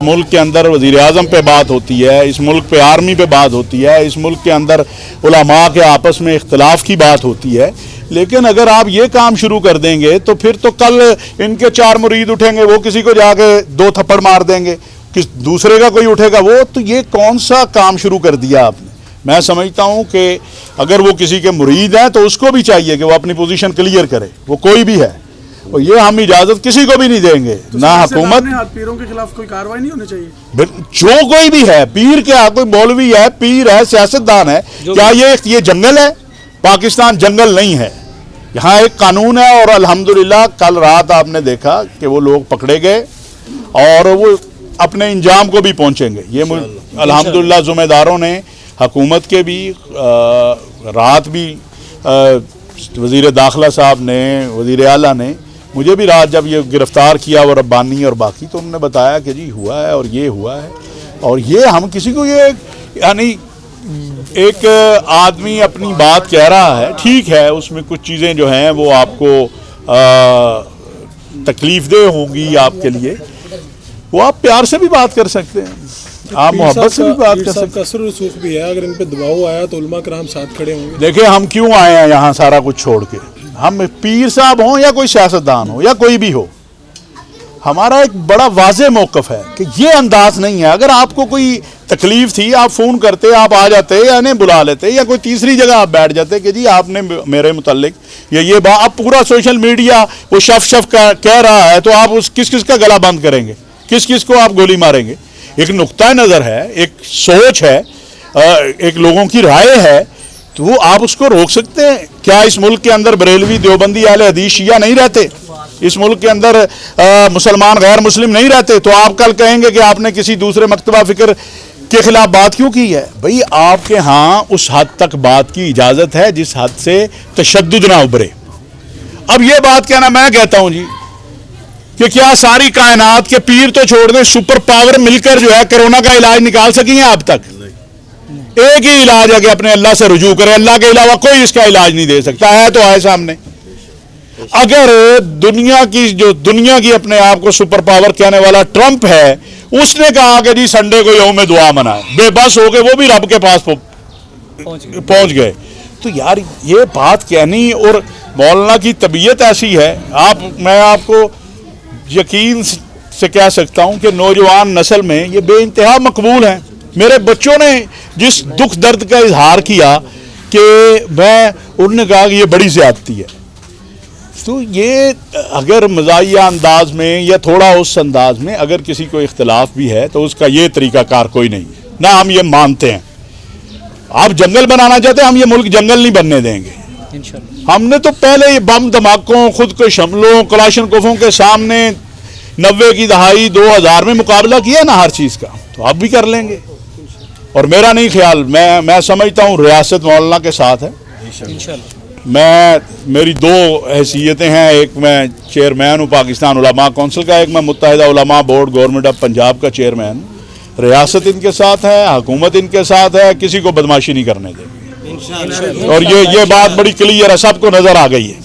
मुल्क के अंदर वज़ीर आज़म पे बात होती है, इस मुल्क पे आर्मी पे बात होती है, इस मुल्क के अंदर उलमा के आपस में इख्तलाफ की बात होती है। लेकिन अगर आप ये काम शुरू कर देंगे तो फिर तो कल इनके 4 मुरीद उठेंगे, वो किसी को जाके 2 थप्पड़ मार देंगे, किस दूसरे का कोई उठेगा वो। तो ये कौन सा काम शुरू कर दिया आपने? मैं समझता हूँ कि अगर वो किसी के मुरीद हैं तो उसको भी चाहिए कि वो अपनी पोजीशन क्लियर करे, वो कोई भी है। और ये हम इजाजत किसी को भी नहीं देंगे, तो ना हुकूमत। पीरों के खिलाफ कोई कार्रवाई नहीं होनी चाहिए? जो कोई भी है, पीर क्या, कोई मौलवी है, पीर है, सियासतदान है, क्या ये जंगल है? पाकिस्तान जंगल नहीं है, यहाँ एक कानून है। और अल्हम्दुलिल्लाह कल रात आपने देखा कि वो लोग पकड़े गए और वो अपने इंजाम को भी पहुंचेंगे। ये अल्हम्दुलिल्लाह ज़िम्मेदारों ने, हुकूमत के भी, रात भी वज़ीर दाखिला साहब ने, वज़ीर आला ने मुझे भी रात जब ये गिरफ़्तार किया, वो रब्बानी और बाकी, तो उन्होंने बताया कि जी हुआ है और ये हुआ है। और ये हम किसी को ये, यानी एक आदमी अपनी बात कह रहा है, ठीक है, उसमें कुछ चीज़ें जो हैं वो आपको तकलीफ़देह होंगी आपके लिए, वो आप प्यार से भी बात कर सकते हैं, आप मोहब्बत से भी बात कर सकते हैं। कसर रसूख भी है, अगर इन पे दबाव आया तो उलमा कराम साथ खड़े होंगे। देखिए हम क्यों आए हैं यहाँ सारा कुछ छोड़ के, हम पीर साहब हों या कोई सियासतदान हो या कोई भी हो, हमारा एक बड़ा वाज़े मौक़िफ़ है कि ये अंदाज नहीं है। अगर आपको कोई तकलीफ़ थी, आप फ़ोन करते, आप आ जाते या इन्हें बुला लेते, या कोई तीसरी जगह आप बैठ जाते कि जी आपने मेरे मुतल्लिक ये बात, अब पूरा सोशल मीडिया वो शफ कह रहा है, तो आप उस किस का गला बंद करेंगे, किस को आप गोली मारेंगे? एक नुक्ता नज़र है, एक सोच है, एक लोगों की राय है, तो वो आप उसको रोक सकते हैं क्या? इस मुल्क के अंदर बरेलवी, देवबंदी, अहले हदीस, शिया नहीं रहते? इस मुल्क के अंदर मुसलमान गैर मुस्लिम नहीं रहते? तो आप कल कहेंगे कि आपने किसी दूसरे मकतबा फ़िक्र के खिलाफ बात क्यों की है? भाई आपके यहाँ उस हद तक बात की इजाज़त है जिस हद से तशद्दुद ना उभरे। अब ये बात कहना, मैं कहता हूँ जी कि क्या सारी कायनात के पीर तो छोड़ दें, सुपर पावर मिलकर जो है कोरोना का इलाज निकाल सकी हैं अब तक? एक ही इलाज है कि अपने अल्लाह से रुजू करें, अल्लाह के अलावा कोई इसका इलाज नहीं दे सकता है। तो आए सामने, अगर दुनिया की अपने आप को सुपर पावर कहने वाला ट्रंप है, उसने कहा कि जी संडे को यौम दुआ मनाए, बेबस हो गए, वो भी रब के पास पहुंच गए। तो यार ये बात कहनी, और मौलाना की तबीयत ऐसी है, मैं आपको यकीन से कह सकता हूं कि नौजवान नस्ल में ये बेइंतहा मकबूल हैं। मेरे बच्चों ने जिस दुख दर्द का इजहार किया कि उन्होंने कहा कि ये बड़ी ज़्यादती है, तो ये अगर मज़ाहिया अंदाज में या थोड़ा उस अंदाज में अगर किसी को इख्तलाफ भी है तो उसका ये तरीक़ाकार कोई नहीं है, ना हम ये मानते हैं। आप जंगल बनाना चाहते हैं, हम ये मुल्क जंगल नहीं बनने देंगे। हमने तो पहले बम धमाकों, खुद को शमलों, कलाशनकोफों के सामने 90 की दहाई 2000 में मुकाबला किया ना हर चीज़ का, तो अब भी कर लेंगे। और मेरा नहीं ख्याल, मैं समझता हूँ रियासत मौलाना के साथ है। मेरी 2 हैसियतें हैं, एक मैं चेयरमैन हूँ पाकिस्तान उलमा कौंसिल का, एक मैं मुत्तहिदा उलमा बोर्ड गवर्नमेंट ऑफ पंजाब का चेयरमैन। रियासत इनके साथ है, हुकूमत इनके साथ है, किसी को बदमाशी नहीं करने देंगे। और ये बात बड़ी क्लियर है, सबको नज़र आ गई है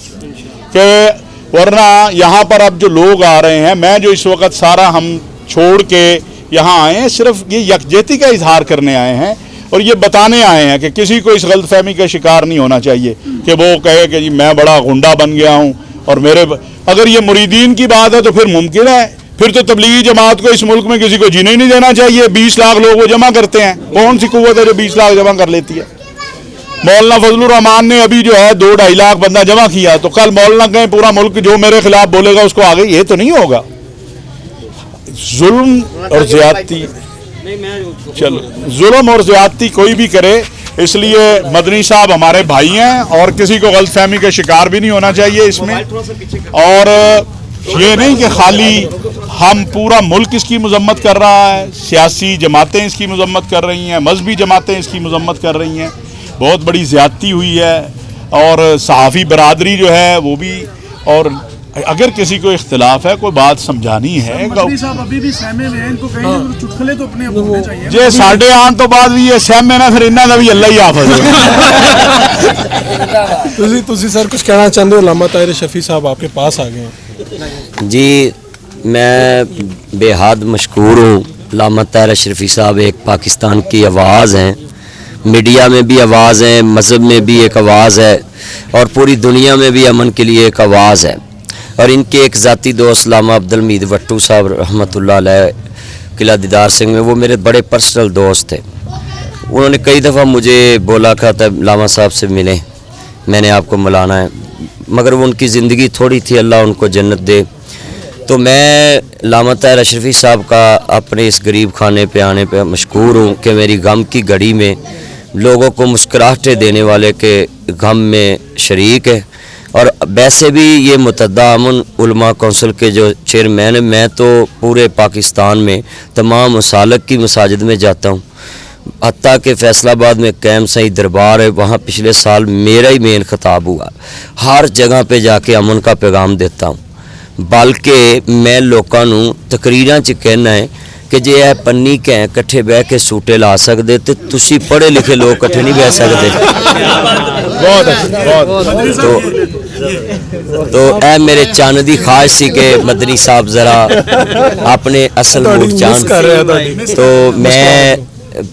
कि वरना यहाँ पर अब जो लोग आ रहे हैं, मैं जो इस वक्त सारा हम छोड़ के यहाँ आए हैं, सिर्फ ये यकजहती का इजहार करने आए हैं और ये बताने आए हैं कि किसी को इस गलतफहमी का शिकार नहीं होना चाहिए कि वो कहे कि जी मैं बड़ा गुंडा बन गया हूँ। और अगर ये मुरीदीन की बात है तो फिर मुमकिन है, फिर तो तबलीगी जमात को इस मुल्क में किसी को जीने ही नहीं देना चाहिए। 20 लाख लोग वो जमा करते हैं, कौन सी कुव्वत है जो 20 लाख जमा कर लेती है? मौलाना फजलुर रहमान ने अभी जो है 2-2.5 लाख बंदा जमा किया, तो कल मौलाना कहें पूरा मुल्क जो मेरे खिलाफ बोलेगा उसको आगे, ये तो नहीं होगा। जुल्म और ज्यादती, चलो जुल्म और ज्यादती कोई भी करे, इसलिए मदनी साहब हमारे भाई हैं और किसी को गलतफहमी का शिकार भी नहीं होना चाहिए इसमें। और ये नहीं कि खाली हम पूरा मुल्क इसकी मजम्मत कर रहा है, सियासी जमातें इसकी मजम्मत कर रही हैं, मजहबी जमातें इसकी मजम्मत कर रही हैं, बहुत बड़ी ज़्यादती हुई है। और सहाफ़ी बरादरी जो है वो भी, और अगर किसी को इख्तिलाफ है, कोई बात समझानी है, मदनी साहब अभी भी सहमे हुए हैं, इनको कहीं चुटकुले तो अपने बोलने चाहिए। जे साढ़े आन तो बाद भी ये सहमे ना, फिर इन्हों का भी अल्लाह ही हाफिज़ है। ਤੁਸੀਂ ਸਰ ਕੁਝ ਕਹਿਣਾ ਚਾਹੁੰਦੇ ਹੋ? ਲਾਮਾ ਤਾਹਿਰ ਸ਼ਫੀ ਸਾਹਿਬ आपके पास आ गए हैं। जी, मैं बेहद मशकूर हूँ। लामा ताहिर अशरफी साहब एक पाकिस्तान की आवाज़ हैं, मीडिया में भी आवाज़ है, मज़हब में भी एक आवाज़ है, और पूरी दुनिया में भी अमन के लिए एक आवाज़ है। और इनके एक ज़ाती दोस्त लामा अब्दुल हमीद वट्टू साहब रहमतुल्लाह अलैह, किला दीदार सिंह में, वो मेरे बड़े पर्सनल दोस्त थे। उन्होंने कई दफ़ा मुझे बोला था तब लामा साहब से मिलें, मैंने आपको मिलाना है, मगर वो उनकी ज़िंदगी थोड़ी थी, अल्लाह उनको जन्नत दे। तो मैं लामा ताहिर अशरफी साहब का अपने इस गरीब खाने पे आने पे मशकूर हूँ कि मेरी गम की घड़ी में लोगों को मुस्कुराहटें देने वाले के गम में शरीक है। और वैसे भी ये मुतद्दा अमन उलमा कौंसिल के जो चेयरमैन है, मैं तो पूरे पाकिस्तान में तमाम मसालक की मसाजिद में जाता हूँ, हत्ता के फैसलाबाद में कैम सही दरबार है, वहाँ पिछले साल मेरा ही मेन खिताब हुआ। हर जगह पे जाके अमन का पैगाम देता हूँ, बल्कि मैं लोगों नूं तकरीरां च कहना है कि जे यह पन्नी के इकट्ठे बह के सूटे ला सकते तो तुसी पढ़े लिखे लोग इकट्ठे नहीं बह सकते। बहुत अच्छा, बहुत तो ए मेरे चन्न दी ख्वाहिश सी कि मदनी साहब जरा अपने असल मूड चांद, तो मैं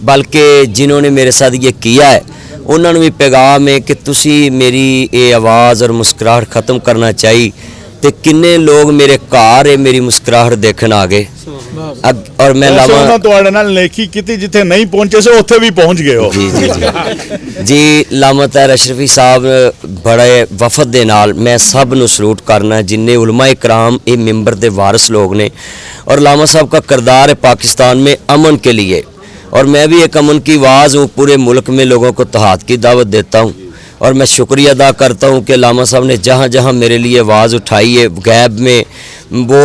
बल्कि जिन्होंने मेरे साथ ये किया है उन्होंने भी पैगाम है कि तुसी मेरी ये आवाज़ और मुस्कुराहट ख़त्म करना चाहिए। तो किन्ने लोग मेरे घर है मेरी मुस्कुराहट देखने आ गए। और मैं लामा ਤੁਹਾਡੇ ਨਾਲ ਨੇਕੀ ਕੀਤੀ, ਜਿੱਥੇ ਨਹੀਂ ਪਹੁੰਚੇ ਸੀ ਉੱਥੇ ਵੀ ਪਹੁੰਚ ਗਏ ਹੋ। जी जी जी जी लामा ताहिर अशरफी साहब बड़े वफद दे नाल मैं सब नूं सलूट करना, जिन्ने उलमा इकराम ये मिंबर दे वारिस लोग ने, और लामा साहब का किरदार है पाकिस्तान में अमन के लिए, और मैं भी एक अमन की आवाज़ हूँ, पूरे मुल्क में लोगों को तहाद की दावत देता हूँ। और मैं शुक्रिया अदा करता हूँ कि लामा साहब ने जहाँ जहाँ मेरे लिए आवाज़ उठाई है गैब में, वो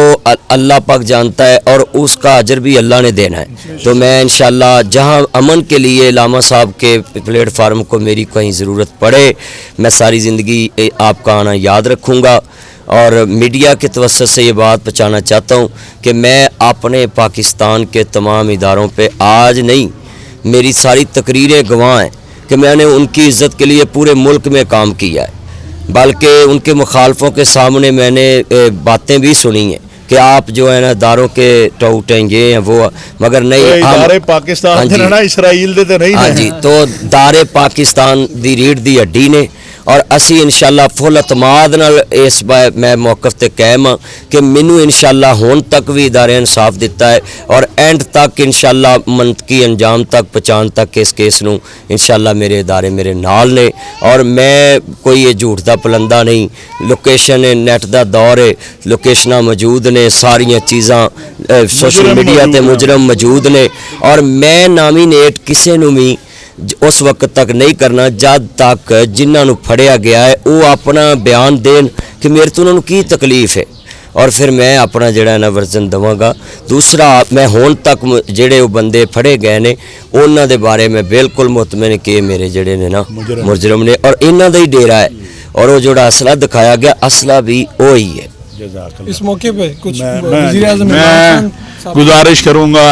अल्लाह पाक जानता है और उसका अजर भी अल्लाह ने देना है। तो मैं इंशाल्लाह जहाँ अमन के लिए लामा साहब के प्लेटफार्म को मेरी कहीं ज़रूरत पड़े, मैं सारी ज़िंदगी आपका आना याद रखूँगा। और मीडिया के तवस्सुत से ये बात पहुँचाना चाहता हूँ कि मैं अपने पाकिस्तान के तमाम इदारों पर आज नहीं, मेरी सारी तकरीरें गवाह हैं कि मैंने उनकी इज़्ज़त के लिए पूरे मुल्क में काम किया है, बल्कि उनके मुखालफों के सामने मैंने बातें भी सुनी हैं कि आप जो है ना दारों के टूटेंगे हैं वो, मगर नहीं दारे पाकिस्तान दे ना इसराइल दे ते नहीं। हाँ जी, तो दारे पाकिस्तान दी रीढ़ दी हड्डी ने, और असी इंशाल्लाह फुल अतमाद नाल इस बार मैं मौकफ ते कायम हाँ कि मैनू इंशाल्लाह हुण तक भी इदारे इंसाफ दिता है, और एंड तक इंशाल्लाह मनतकी अंजाम तक पहुँचाने तक इस केस नूं इंशाल्लाह मेरे इदारे मेरे नाल ने। और मैं कोई ये झूठ दा पलंदा नहीं, लोकेशन है, नेट दा दौर है, लोकेशनां मौजूद ने, सारियां चीज़ां सोशल मीडिया ते मुजरम मौजूद ने, और मैं नामीनेट किसी नूं भी उस वक्त तक नहीं करना जब तक जिन्होंने फड़िया गया है वो अपना बयान देन कि मेरे तो उन्होंने की तकलीफ है, और फिर मैं अपना जड़ा ना वर्जन देवांगा। दूसरा, मैं हुण तक जेड़े वो बंदे फड़े गए ने उन्हां दे बारे में बिल्कुल मुतमिन कि मेरे जेड़े ने ना मुजरम ने, और इन्हां दा ही डेरा है, और वो जोड़ा असला दिखाया गया असला भी वही है। इस मौके पे कुछ मैं गुजारिश करूँगा,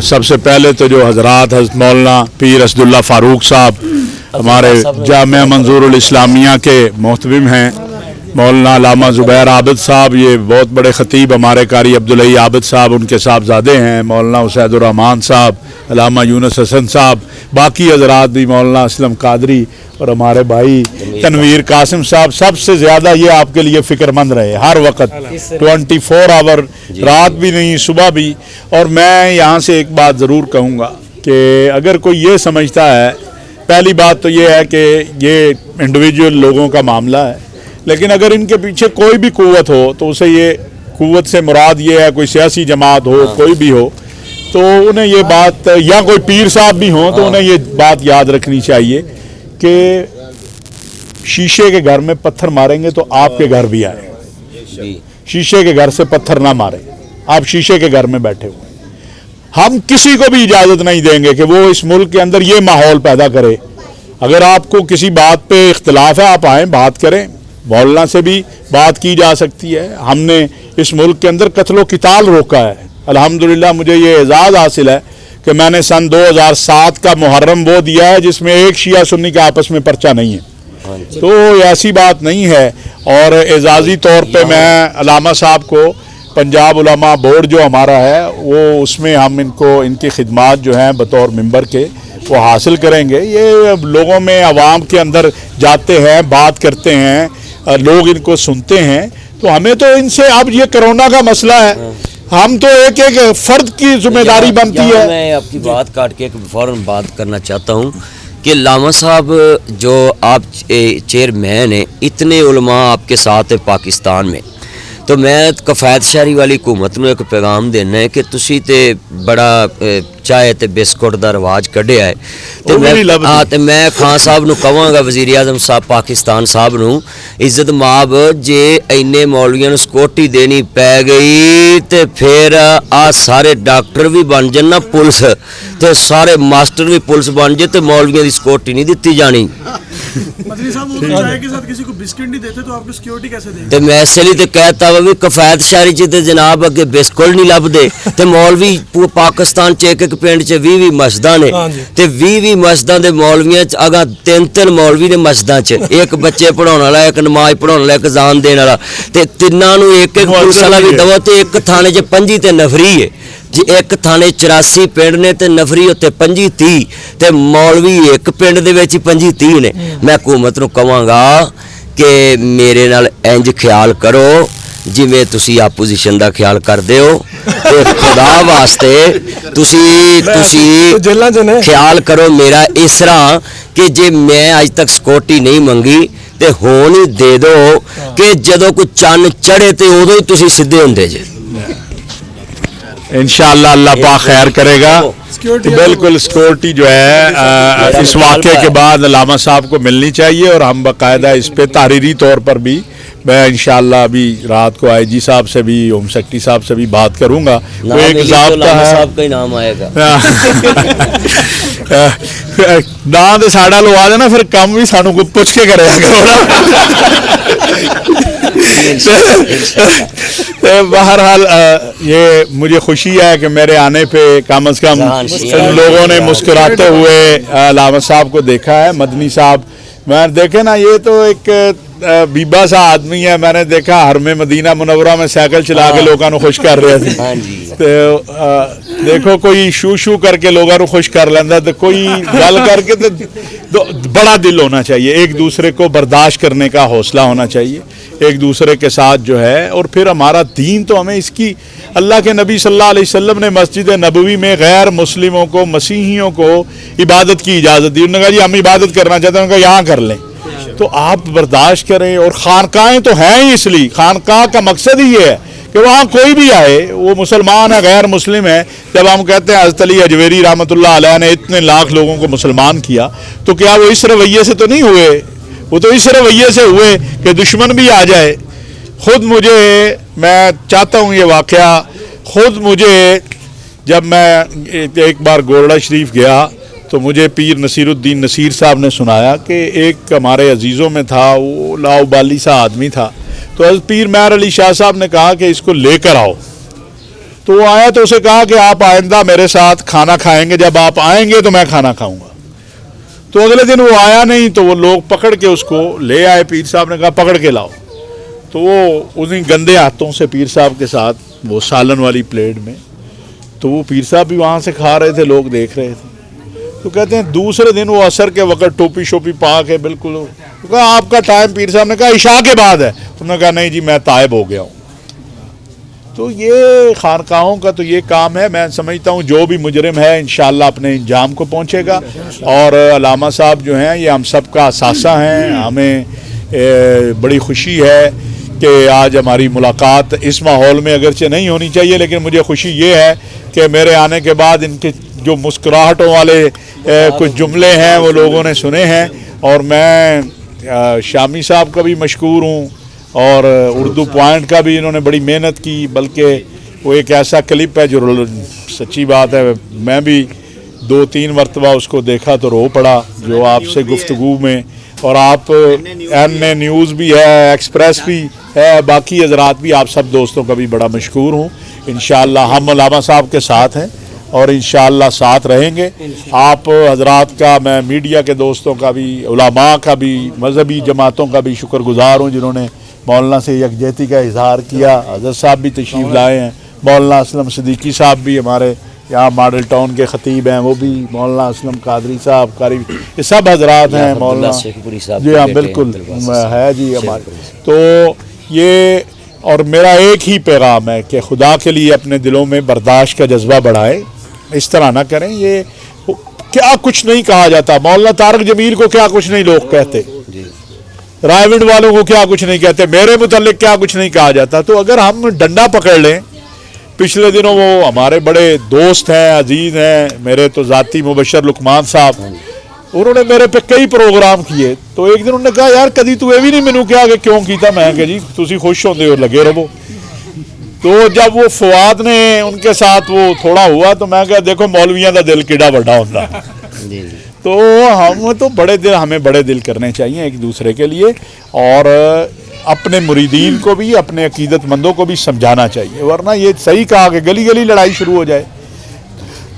सबसे पहले तो जो हजरात हज़रत मौलाना पीर असदुल्ला फ़ारूक साहब हमारे जामिया मंजूरुल इस्लामिया के मोहतमिम हैं, मौलाना अल्लामा ज़ुबैर आबिद साहब, ये बहुत बड़े ख़तीब हमारे कारी अब्दुल्लाई आबिद साहब उनके साहबजादे हैं, मौलाना उसैदुर्रहमान साहब, अल्लामा यूनुस हसन साहब, बाकी हजरात भी, मौलाना असलम कादरी और हमारे भाई तनवीर कासिम साहब, सबसे ज़्यादा ये आपके लिए फ़िक्रमंद रहे हर वक्त 24 आवर, रात भी नहीं सुबह भी। और मैं यहाँ से एक बात ज़रूर कहूँगा कि अगर कोई ये समझता है, पहली बात तो ये है कि ये इंडिविजुअल लोगों का मामला है, लेकिन अगर इनके पीछे कोई भी क़ुव्वत हो तो उसे ये क़ुव्वत से मुराद ये है कोई सियासी जमात हो, कोई भी हो, तो उन्हें ये बात, या कोई पीर साहब भी हों तो उन्हें ये बात याद रखनी चाहिए कि शीशे के घर में पत्थर मारेंगे तो आपके घर भी आए, शीशे के घर से पत्थर ना मारें, आप शीशे के घर में बैठे हुए। हम किसी को भी इजाज़त नहीं देंगे कि वो इस मुल्क के अंदर ये माहौल पैदा करे। अगर आपको किसी बात पे इख्तिलाफ है आप आएँ, बात करें, मौलाना से भी बात की जा सकती है। हमने इस मुल्क के अंदर कत्ल व क़िताल रोका है। अल्हम्दुलिल्लाह मुझे ये एजाज़ हासिल है कि मैंने सन 2007 का मुहर्रम वो दिया है जिसमें एक शिया सुन्नी के आपस में पर्चा नहीं है। तो ऐसी बात नहीं है। और एजाज़ी तौर पे मैं अलामा साहब को पंजाब उलमा बोर्ड जो हमारा है वो उसमें हम इनको इनकी खिदमात जो हैं बतौर मेंबर के वो हासिल करेंगे। ये लोगों में आवाम के अंदर जाते हैं, बात करते हैं, लोग इनको सुनते हैं। तो हमें तो इनसे अब ये कोरोना का मसला है, हम तो एक एक फर्द की जिम्मेदारी बनती है। मैं आपकी बात काट के एक फौरन बात करना चाहता हूँ कि लामा साहब जो आप चेयरमैन हैं, इतने उलमा आपके साथ है पाकिस्तान में, तो मैं कफायत शहरी वाली हुकूमत ਨੂੰ एक पैगाम देना है कि ਤੁਸੀਂ ਤੇ ਬੜਾ ਚਾਹ ਤੇ ਬਿਸਕੁਟ ਦਾ ਰਿਵਾਜ ਕੱਢਿਆ ਹੈ ਤੇ ਮੈਂ ਖਾਨ ਸਾਹਿਬ ਨੂੰ ਕਹਾਂਗਾ, ਵਜ਼ੀਰ ਆਜ਼ਮ ਸਾਹਿਬ ਪਾਕਿਸਤਾਨ ਸਾਹਿਬ ਨੂੰ, ਇੱਜ਼ਤ ਮਾਬ ਜੇ ਇੰਨੇ ਮੌਲਵੀਆਂ ਨੂੰ ਸਿਕਿਉਰਿਟੀ ਦੇਣੀ ਪੈ ਗਈ ਤੇ ਫਿਰ ਆ ਸਾਰੇ ਡਾਕਟਰ ਵੀ ਬਣ ਜਾਣ ਨਾ ਪੁਲਿਸ, ਤੇ ਸਾਰੇ ਮਾਸਟਰ ਵੀ ਪੁਲਿਸ ਬਣ ਜੇ ਤੇ ਮੌਲਵੀਆਂ ਦੀ ਸਿਕਿਉਰਿਟੀ नहीं ਦਿੱਤੀ ਜਾਣੀ। मदनी साहब वो तो चाय के साथ किसी को बिस्किट नहीं देते तो आपको सिक्योरिटी कैसे देंगे? ਤੇ ਮੈਂ ਇਸੇ ਲਈ ਤੇ ਕਹਿਤਾ ਵਾ ਵੀ ਕਫਾਇਤ ਸ਼ਹਿਰੀ ਚ ਤੇ ਜਨਾਬ ਅੱਗੇ ਬਿਸਕੁਟ ਨਹੀਂ ਲੱਭਦੇ ਤੇ ਮੌਲਵੀ ਪਾਕਿਸਤਾਨ ਚ ਇੱਕ ਪਿੰਡ ਚ 20 ਮਸਜਿਦਾਂ ਨੇ ਤੇ 20 ਮਸਜਿਦਾਂ ਦੇ ਮੌਲਵੀਆਂ ਚ ਅਗਾ 3 ਮੌਲਵੀ ਨੇ ਮਸਜਿਦਾਂ ਚ, ਇੱਕ ਬੱਚੇ ਪੜਾਉਣ ਵਾਲਾ, ਇੱਕ ਨਮਾਜ਼ ਪੜਾਉਣ ਵਾਲਾ, ਇੱਕ ਅਜ਼ਾਨ ਦੇਣ ਵਾਲਾ, ਤੇ ਤਿੰਨਾਂ ਨੂੰ ਇੱਕ ਪੁਲਿਸ ਵਾਲਾ ਵੀ ਦਵੋ ਤੇ ਇੱਕ ਥਾਣੇ ਚ 25 ਤੇ ਨਫਰੀ ਹੈ ਜੀ। ਇੱਕ ਥਾਣੇ 84 ਪਿੰਡ ਨੇ ਤੇ ਨਫਰੀ ਉੱਤੇ 25-30 ਤੇ ਮੌਲਵੀ ਇੱਕ ਪਿੰਡ ਦੇ ਵਿੱਚ ਹੀ 25-30 ਨੇ। ਮੈਂ ਹਕੂਮਤ ਨੂੰ ਕਹਾਂਗਾ ਕਿ ਮੇਰੇ ਨਾਲ ਇੰਜ ਖਿਆਲ ਕਰੋ ਜਿਵੇਂ ਤੁਸੀਂ ਆਪੋਜੀਸ਼ਨ ਦਾ ਖਿਆਲ ਕਰਦੇ ਹੋ, ਤੇ ਖੁਦਾ ਵਾਸਤੇ ਤੁਸੀਂ ਖਿਆਲ ਕਰੋ ਮੇਰਾ ਇਸ ਤਰ੍ਹਾਂ ਕਿ ਜੇ ਮੈਂ ਅੱਜ ਤੱਕ ਸਿਕਿਉਰਿਟੀ ਨਹੀਂ ਮੰਗੀ ਤੇ ਹੁਣ ਹੀ ਦੇ ਦਿਓ ਕਿ ਜਦੋਂ ਕੋਈ ਚੰਨ ਚੜੇ ਤੇ ਉਦੋਂ ਹੀ ਤੁਸੀਂ ਸਿੱਧੇ ਹੁੰਦੇ ਜੇ। इंशाअल्लाह अल्लाह पाक खैर करेगा। बिल्कुल सिक्योरिटी जो है इस वाक़े के बाद अलामा साहब को मिलनी चाहिए और हम बाकायदा इस पे तहरीरी तौर पर भी मैं इंशाअल्लाह अभी रात को IG साहब से भी, होम सेक्रेटरी साहब से भी बात करूंगा। वो एक ज़ाब्ता है, साहब का ही नाम आएगा ना तो साड़ा लवा देना, फिर काम भी सानू को पूछ के करेगा। बहरहाल ये मुझे खुशी है कि मेरे आने पे कम से कम लोगों ने मुस्कुराते हुए अलामा साहब को देखा है। मदनी साहब मैं देखे ना, ये तो एक बीबा सा आदमी है। मैंने देखा हर में मदीना मुनव्वरा में साइकिल चला के लोगों को खुश कर रहे थे। तो देखो कोई शू शू करके लोगों को खुश कर लेंदा, तो कोई गल करके तो बड़ा दिल होना चाहिए, एक दूसरे को बर्दाश्त करने का हौसला होना चाहिए एक दूसरे के साथ जो है। और फिर हमारा दीन तो हमें इसकी, अल्लाह के नबी सल्लल्लाहु अलैहि वसल्लम ने मस्जिद नबवी में गैर मुस्लिमों को, मसीहियों को इबादत की इजाज़त दी। उन्होंने कहा जी हम इबादत करना चाहते हैं, उन्होंने कहा यहाँ कर लें, तो आप बर्दाश्त करें। और खानकाहें तो हैं ही, इसलिए खानकाह का मकसद ही ये है कि वहाँ कोई भी आए, वो मुसलमान है गैर मुस्लिम है। जब हम कहते हैं हज़रत अली अजवेरी रहमतुल्लाह अलैह ने इतने लाख लोगों को मुसलमान किया, तो क्या वो इस रवैये से तो नहीं हुए, वो तो इस रवैये से हुए कि दुश्मन भी आ जाए। खुद मुझे, मैं चाहता हूँ ये वाक़या, खुद मुझे जब मैं एक बार गोरड़ा शरीफ गया तो मुझे पीर नसीरुद्दीन नसीर साहब ने सुनाया कि एक हमारे अजीज़ों में था, वो लाउबाली सा आदमी था, तो हज़रत पीर महर अली शाह साहब ने कहा कि इसको लेकर आओ। तो वो आया तो उसे कहा कि आप आइंदा मेरे साथ खाना खाएंगे, जब आप आएंगे तो मैं खाना खाऊंगा। तो अगले दिन वो आया नहीं, तो वो लोग पकड़ के उसको ले आए। पीर साहब ने कहा पकड़ के लाओ, तो वो उन्हीं गंदे हाथों से पीर साहब के साथ वो सालन वाली प्लेट में, तो वो पीर साहब भी वहाँ से खा रहे थे, लोग देख रहे थे। तो कहते हैं दूसरे दिन वो असर के वक़्त टोपी शोपी पा के बिल्कुल, तो कहा आपका टाइम, पीर साहब ने कहा इशा के बाद है। उन्होंने कहा नहीं जी मैं तायब हो गया हूँ। तो ये खानकाहों का तो ये काम है। मैं समझता हूँ जो भी मुजरिम है इंशाअल्लाह अपने इंजाम को पहुँचेगा। और अलामा साहब जो हैं ये हम सब का असासा हैं। हमें बड़ी खुशी है कि आज हमारी मुलाकात इस माहौल में अगरचे नहीं होनी चाहिए, लेकिन मुझे खुशी ये है कि मेरे आने के बाद इनके जो मुस्कुराहटों वाले कुछ जुमले हैं वो लोगों ने सुने हैं। और मैं शामी साहब का भी मशकूर हूँ और उर्दू पॉइंट का भी इन्होंने बड़ी मेहनत की। बल्कि वो एक ऐसा क्लिप है जो सच्ची बात है, मैं भी 2-3 मरतबा उसको देखा तो रो पड़ा, जो आपसे गुफ्तगू में اور آپ این اے نیوز بھی ہے, ایکسپریس بھی ہے, باقی حضرات بھی, آپ سب دوستوں کا بھی بڑا مشکور ہوں. انشاءاللہ ہم علامہ صاحب کے ساتھ ہیں اور انشاءاللہ ساتھ رہیں گے. آپ حضرات کا, میں میڈیا کے دوستوں کا بھی, علماء کا بھی, مذہبی جماعتوں کا بھی شکر گزار ہوں جنہوں نے مولانا سے یکجہتی کا اظہار کیا. حضرت صاحب بھی تشریف لائے ہیں, مولانا اسلم صدیقی صاحب بھی ہمارے یہاں ماڈل ٹاؤن کے خطیب ہیں, وہ بھی, مولانا اسلم قادری صاحب, قاری, یہ سب حضرات ہیں. مولانا جی ہاں بالکل ہے جی ہمارے. تو یہ, اور میرا ایک ہی پیغام ہے کہ خدا کے لیے اپنے دلوں میں برداشت کا جذبہ بڑھائیں, اس طرح نہ کریں. یہ کیا کچھ نہیں کہا جاتا, مولانا طارق جمیل کو کیا کچھ نہیں لوگ کہتے, رائے ونڈ والوں کو کیا کچھ نہیں کہتے, میرے متعلق کیا کچھ نہیں کہا جاتا. تو اگر ہم ڈنڈا پکڑ لیں, پچھلے دنوں وہ ہمارے بڑے دوست ہیں, عزیز ہیں, میرے تو ذاتی مبشر لقمان صاحب, انہوں نے میرے پہ کئی پروگرام کیے. تو ایک دن انہوں نے کہا یار کدی تو یہ بھی نہیں مینوں کیا کہ کیوں کیتا. میں کہ جی تسی خوش ہوندے ہو لگے رہو. تو جب وہ فواد نے ان کے ساتھ وہ تھوڑا ہوا تو میں کہا دیکھو مولویاں دا دل کیڑا بڑا ہوندا. تو ہم تو ہمیں بڑے دل کرنے چاہیے ایک دوسرے کے لیے, اور اپنے مریدین کو بھی, اپنے عقیدت مندوں کو بھی سمجھانا چاہیے. ورنہ یہ صحیح کہا کہ گلی گلی لڑائی شروع ہو جائے,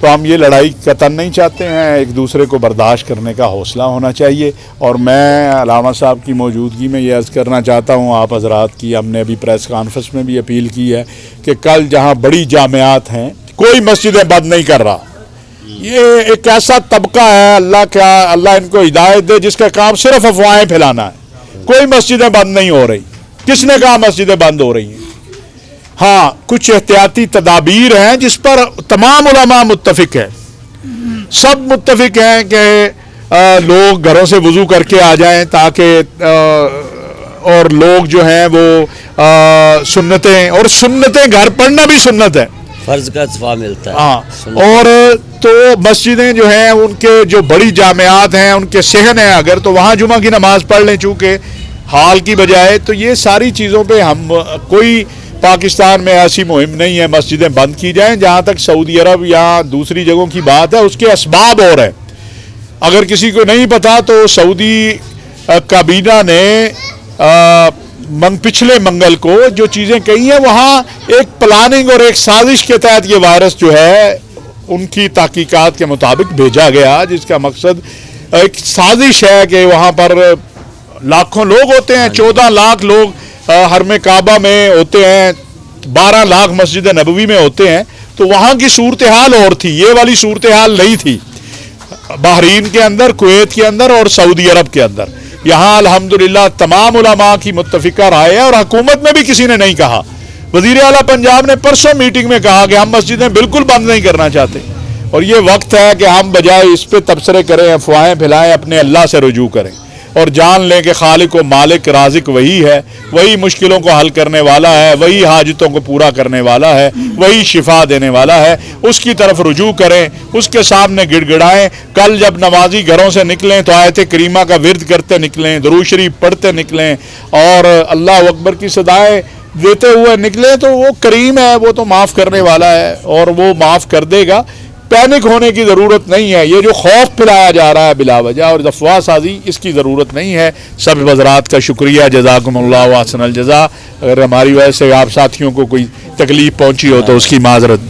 تو ہم یہ لڑائی قطعاً نہیں چاہتے ہیں. ایک دوسرے کو برداشت کرنے کا حوصلہ ہونا چاہیے. اور میں علامہ صاحب کی موجودگی میں یہ عرض کرنا چاہتا ہوں آپ حضرات کی, ہم نے ابھی پریس کانفرنس میں بھی اپیل کی ہے کہ کل جہاں بڑی جامعات ہیں, کوئی مسجدیں بند نہیں کر رہا. یہ ایک ایسا طبقہ ہے, اللہ ان کو ہدایت دے, جس کا کام صرف افواہیں پھیلانا ہے. کوئی مسجدیں بند نہیں ہو رہی. کس نے کہا مسجدیں بند ہو رہی ہیں؟ ہاں کچھ احتیاطی تدابیر ہیں جس پر تمام علماء متفق ہیں, سب متفق ہیں کہ لوگ گھروں سے وضو کر کے آ جائیں تاکہ اور لوگ جو ہیں وہ سنتیں, اور سنتیں گھر پڑھنا بھی سنت ہے, فرض کا ثواب ملتا ہے. ہاں, اور تو مسجدیں جو ہیں ان کے جو بڑی جامعات ہیں ان کے صحن ہیں اگر, تو وہاں جمعہ کی نماز پڑھ لیں چونکہ حال کی بجائے. تو یہ ساری چیزوں پہ ہم, کوئی پاکستان میں ایسی مہم نہیں ہے مسجدیں بند کی جائیں. جہاں تک سعودی عرب یا دوسری جگہوں کی بات ہے اس کے اسباب اور ہیں. اگر کسی کو نہیں پتا تو سعودی کابینہ نے پچھلے منگل کو جو چیزیں کہی ہیں, وہاں ایک پلاننگ اور ایک سازش کے تحت یہ وائرس جو ہے ان کی تحقیقات کے مطابق بھیجا گیا, جس کا مقصد ایک سازش ہے کہ وہاں پر لاکھوں لوگ ہوتے ہیں, 14 لاکھ لوگ حرم کعبہ میں ہوتے ہیں, 12 لاکھ مسجد نبوی میں ہوتے ہیں. تو وہاں کی صورتحال اور تھی, یہ والی صورتحال نہیں تھی بحرین کے اندر, کویت کے اندر اور سعودی عرب کے اندر. یہاں الحمدللہ تمام علماء کی متفقہ رائے ہے, اور حکومت میں بھی کسی نے نہیں کہا. وزیر اعلیٰ پنجاب نے پرسوں میٹنگ میں کہا کہ ہم مسجدیں بالکل بند نہیں کرنا چاہتے, اور یہ وقت ہے کہ ہم بجائے اس پہ تبصرے کریں, افواہیں پھیلائیں, اپنے اللہ سے رجوع کریں اور جان لیں کہ خالق و مالک رازق وہی ہے, وہی مشکلوں کو حل کرنے والا ہے, وہی حاجتوں کو پورا کرنے والا ہے, وہی شفا دینے والا ہے. اس کی طرف رجوع کریں, اس کے سامنے گڑ گڑائیں. کل جب نمازی گھروں سے نکلیں تو آیت کریمہ کا ورد کرتے نکلیں, درود شریف پڑھتے نکلیں, اور اللہ اکبر کی صدائیں دیتے ہوئے نکلیں. تو وہ کریم ہے, وہ تو معاف کرنے والا ہے اور وہ معاف کر دے گا. پینک ہونے کی ضرورت نہیں ہے. یہ جو خوف پھیلایا جا رہا ہے بلا وجہ اور افواہ سازی, اس کی ضرورت نہیں ہے. سب حضرات کا شکریہ, جزاکم اللہ واحسن الجزا. اگر ہماری وجہ سے آپ ساتھیوں کو کوئی تکلیف پہنچی ہو تو اس کی معذرت.